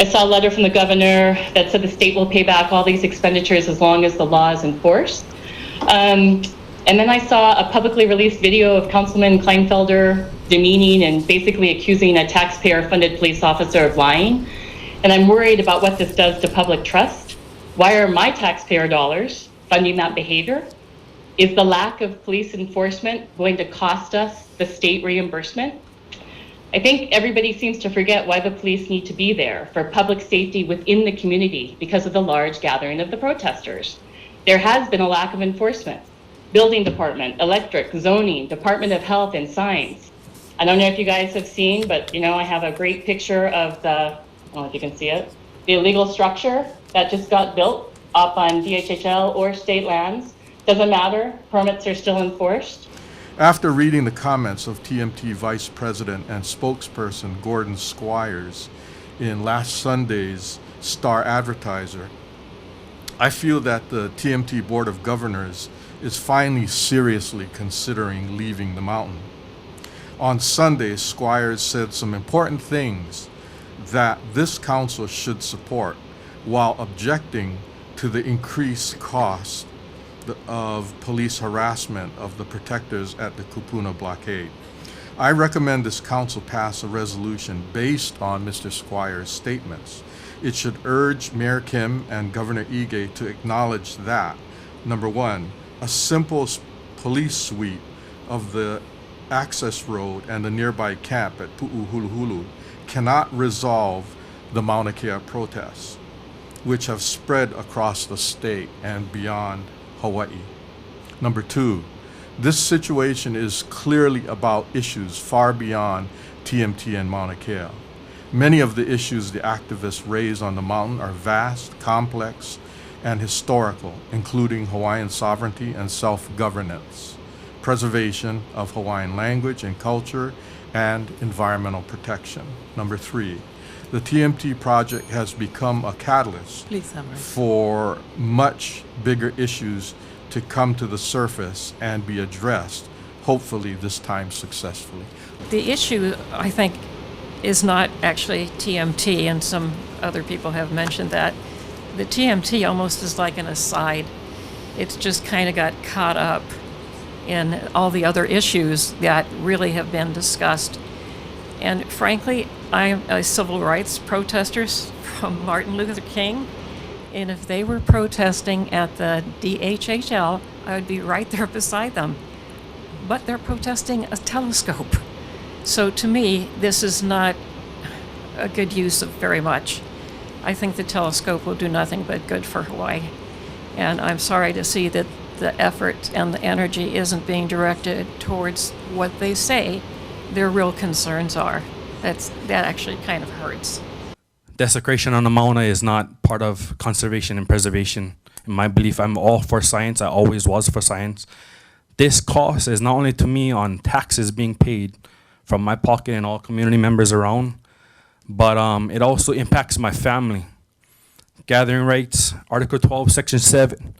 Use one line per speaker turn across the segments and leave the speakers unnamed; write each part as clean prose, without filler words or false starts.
I saw a letter from the governor that said the state will pay back all these expenditures as long as the law is enforced. And then I saw a publicly released video of Councilman Kleinfelder demeaning and basically accusing a taxpayer-funded police officer of lying. And I'm worried about what this does to public trust. Why are my taxpayer dollars funding that behavior? Is the lack of police enforcement going to cost us the state reimbursement? I think everybody seems to forget why the police need to be there, for public safety within the community because of the large gathering of the protesters. There has been a lack of enforcement. Building department, electric, zoning, Department of Health, and signs. I don't know if you guys have seen, but I have a great picture of the, I don't know if you can see it, the illegal structure that just got built up on DHHL or state lands. Doesn't matter, permits are still enforced.
After reading the comments of TMT Vice President and spokesperson Gordon Squires in last Sunday's Star Advertiser, I feel that the TMT Board of Governors is finally seriously considering leaving the mountain. On Sunday, Squires said some important things that this council should support while objecting to the increased cost of police harassment of the protectors at the Kupuna blockade. I recommend this council pass a resolution based on Mr. Squires' statements. It should urge Mayor Kim and Governor Ige to acknowledge that, number one, a simple police sweep of the access road and the nearby camp at Pu'uhuluhulu cannot resolve the Mauna Kea protests, which have spread across the state and beyond Hawaii. Number two, this situation is clearly about issues far beyond TMT and Mauna Kea. Many of the issues the activists raise on the mountain are vast, complex, and historical, including Hawaiian sovereignty and self-governance, preservation of Hawaiian language and culture, and environmental protection. Number three, the TMT project has become a catalyst for much bigger issues to come to the surface and be addressed, hopefully this time successfully.
The issue, I think, is not actually TMT, and some other people have mentioned that. The TMT almost is like an aside. It's just kind of got caught up in all the other issues that really have been discussed. And frankly, I'm a civil rights protesters from Martin Luther King, and if they were protesting at the DHHL, I would be right there beside them. But they're protesting a telescope. So to me, this is not a good use of very much. I think the telescope will do nothing but good for Hawaii. And I'm sorry to see that the effort and the energy isn't being directed towards what they say their real concerns are. That actually kind of hurts.
Desecration on the Mauna is not part of conservation and preservation. In my belief, I'm all for science. I always was for science. This cost is not only to me on taxes being paid from my pocket and all community members around, but it also impacts my family. Gathering rights, Article 12, Section 7,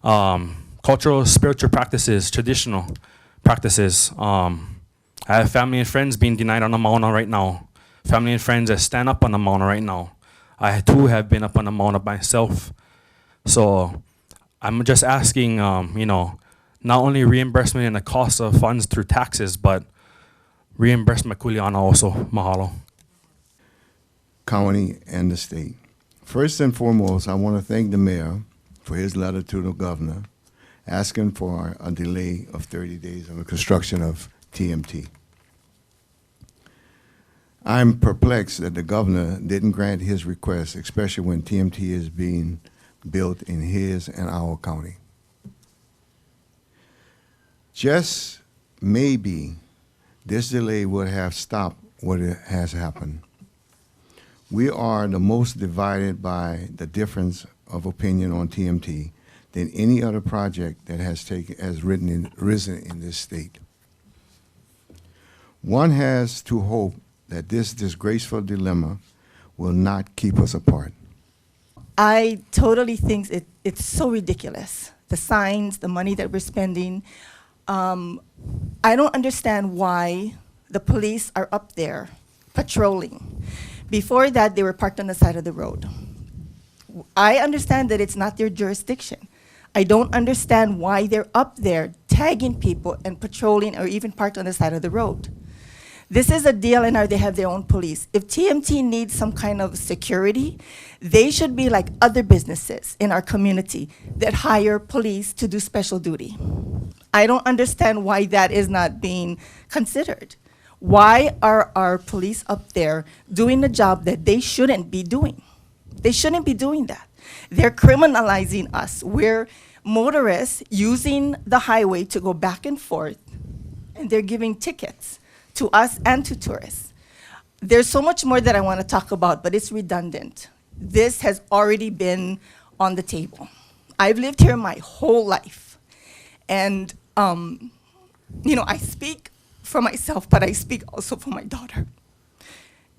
cultural, spiritual practices, traditional practices. I have family and friends being denied on the Mauna right now. Family and friends that stand up on the Mauna right now. I too have been up on the Mauna myself. So I'm just asking, not only reimbursement in the cost of funds through taxes, but reimbursement kuleana also. Mahalo.
County and the state. First and foremost, I want to thank the mayor for his letter to the governor asking for a delay of 30 days on the construction of TMT. I'm perplexed that the governor didn't grant his request, especially when TMT is being built in his and our county. Just maybe this delay would have stopped what has happened. We are the most divided by the difference of opinion on TMT than any other project that has risen in this state. One has to hope that this disgraceful dilemma will not keep us apart.
I totally think it's so ridiculous. The signs, the money that we're spending. I don't understand why the police are up there patrolling. Before that, they were parked on the side of the road. I understand that it's not their jurisdiction. I don't understand why they're up there tagging people and patrolling or even parked on the side of the road. This is a DLNR, they have their own police. If TMT needs some kind of security, they should be like other businesses in our community that hire police to do special duty. I don't understand why that is not being considered. Why are our police up there doing a job that they shouldn't be doing? They shouldn't be doing that. They're criminalizing us. We're motorists using the highway to go back and forth, and they're giving tickets to us and to tourists. There's so much more that I want to talk about, but it's redundant. This has already been on the table. I've lived here my whole life. And, I speak for myself, but I speak also for my daughter.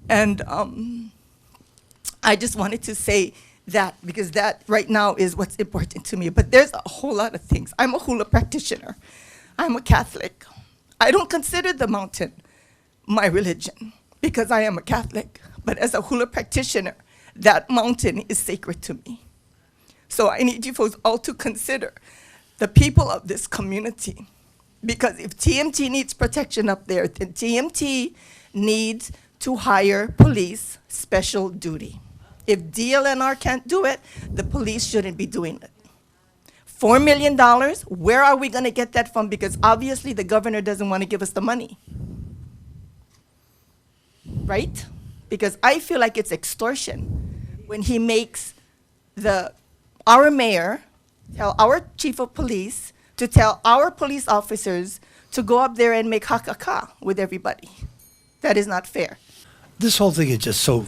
And I just wanted to say that, because that right now is what's important to me. But there's a whole lot of things. I'm a hula practitioner. I'm a Catholic. I don't consider the mountain my religion because I am a Catholic. But as a hula practitioner, that mountain is sacred to me. So I need you folks all to consider the people of this community. Because if TMT needs protection up there, then TMT needs to hire police special duty. If DLNR can't do it, the police shouldn't be doing it. $4 million, where are we going to get that from? Because obviously the governor doesn't want to give us the money. Right? Because I feel like it's extortion when he makes our mayor tell our chief of police to tell our police officers to go up there and make hakaka with everybody. That is not fair.
This whole thing is just so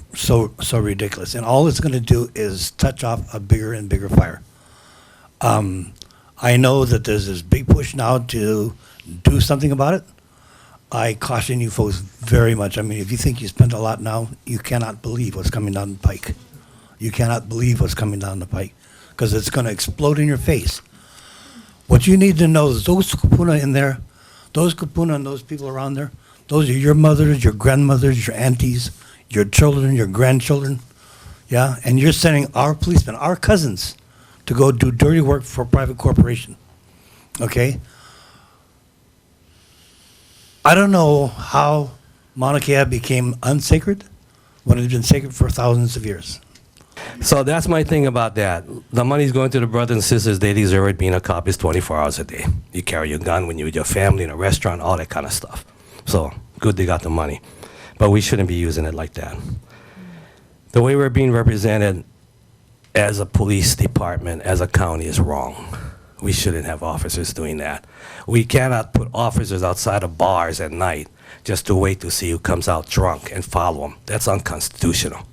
ridiculous, and all it's going to do is touch off a bigger and bigger fire. I know that there's this big push now to do something about it. I caution you folks very much. I mean, if you think you spend a lot now, you cannot believe what's coming down the pike. You cannot believe what's coming down the pike, because it's going to explode in your face. What you need to know is those kupuna in there, those kupuna and those people around there, those are your mothers, your grandmothers, your aunties, your children, your grandchildren, yeah? And you're sending our policemen, our cousins, to go do dirty work for a private corporation, okay? I don't know how Mauna Kea became unsacred when it's been sacred for thousands of years.
So that's my thing about that. The money's going to the brothers and sisters. They deserve it. Being a cop is 24 hours a day. You carry your gun when you're with your family in a restaurant, all that kind of stuff. So good they got the money. But we shouldn't be using it like that. The way we're being represented as a police department, as a county, is wrong. We shouldn't have officers doing that. We cannot put officers outside of bars at night just to wait to see who comes out drunk and follow them. That's unconstitutional.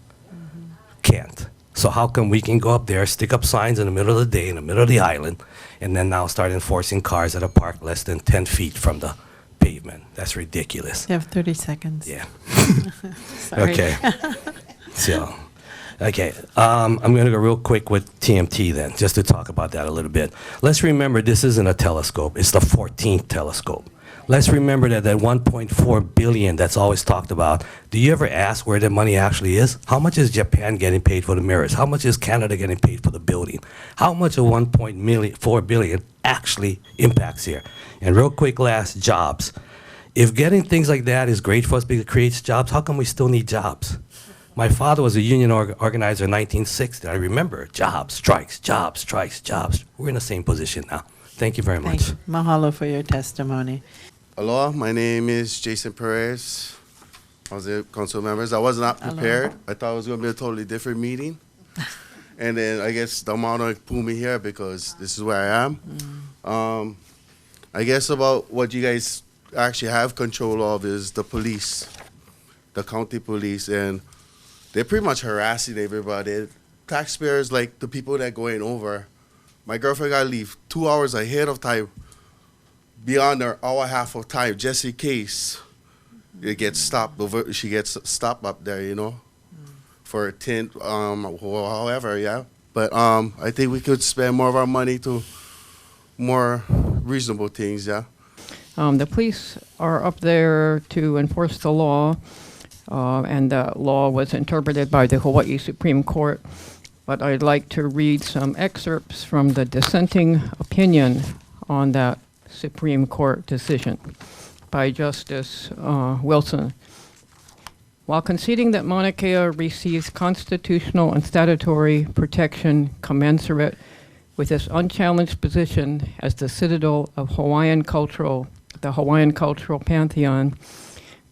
Can't. So how come we can go up there, stick up signs in the middle of the day, in the middle of the island, and then now start enforcing cars that are parked less than 10 feet from the pavement? That's ridiculous.
You have 30 seconds.
Yeah.
Sorry.
Okay. So, okay. I'm going to go real quick with TMT then, just to talk about that a little bit. Let's remember this isn't a telescope. It's the 14th telescope. Let's remember that 1.4 billion that's always talked about. Do you ever ask where the money actually is? How much is Japan getting paid for the mirrors? How much is Canada getting paid for the building? How much of 1.4 billion actually impacts here? And real quick, last, jobs. If getting things like that is great for us because it creates jobs, how come we still need jobs? My father was a union organizer in 1960. I remember jobs, strikes, jobs, strikes, jobs. We're in the same position now. Thank you very much.
Thank you. Mahalo for your testimony.
Aloha, my name is Jason Perez. I was a council members. I was not prepared.
Aloha.
I thought it was going to be a totally different meeting. And then I guess the amount pulled me here because this is where I am. I guess about what you guys actually have control of is the police, the county police, and they're pretty much harassing everybody. Taxpayers, like the people that going over. My girlfriend got to leave 2 hours ahead of time, beyond her hour and a half of time, just in case it gets stopped. She gets stopped up there, you know, for a tent, however, yeah. But I think we could spend more of our money to more reasonable things, yeah.
The police are up there to enforce the law. and the law was interpreted by the Hawaii Supreme Court. But I'd like to read some excerpts from the dissenting opinion on that Supreme Court decision by Justice Wilson. While conceding that Mauna Kea receives constitutional and statutory protection commensurate with its unchallenged position as the citadel of the Hawaiian cultural pantheon,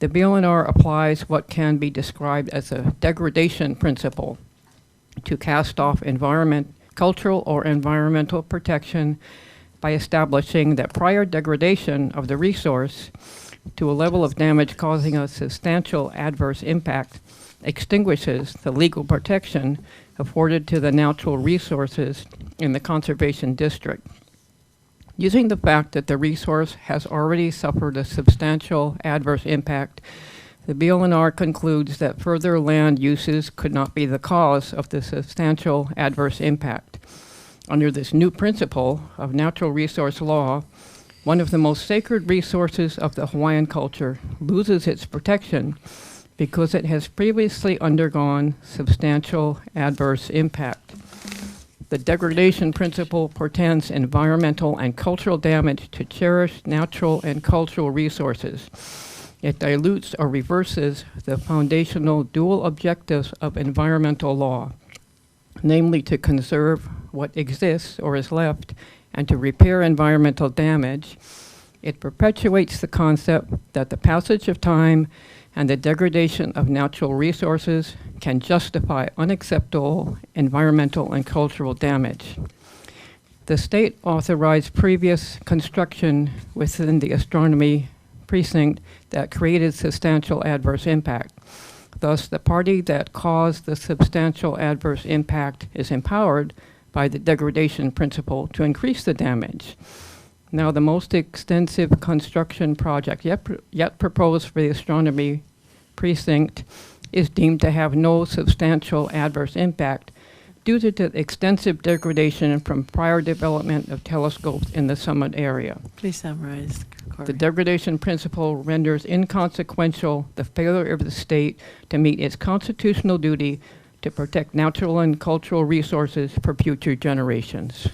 the BLNR applies what can be described as a degradation principle to cast off cultural or environmental protection by establishing that prior degradation of the resource to a level of damage causing a substantial adverse impact extinguishes the legal protection afforded to the natural resources in the conservation district. Using the fact that the resource has already suffered a substantial adverse impact, the BLNR concludes that further land uses could not be the cause of the substantial adverse impact. Under this new principle of natural resource law, one of the most sacred resources of the Hawaiian culture loses its protection because it has previously undergone substantial adverse impact. The degradation principle portends environmental and cultural damage to cherished natural and cultural resources. It dilutes or reverses the foundational dual objectives of environmental law, namely to conserve what exists or is left and to repair environmental damage. It perpetuates the concept that the passage of time and the degradation of natural resources can justify unacceptable environmental and cultural damage. The state authorized previous construction within the astronomy precinct that created substantial adverse impact. Thus, the party that caused the substantial adverse impact is empowered by the degradation principle to increase the damage. Now, the most extensive construction project yet proposed for the astronomy precinct is deemed to have no substantial adverse impact due to the extensive degradation from prior development of telescopes in the summit area.
Please summarize, Corey.
The degradation principle renders inconsequential the failure of the state to meet its constitutional duty to protect natural and cultural resources for future generations.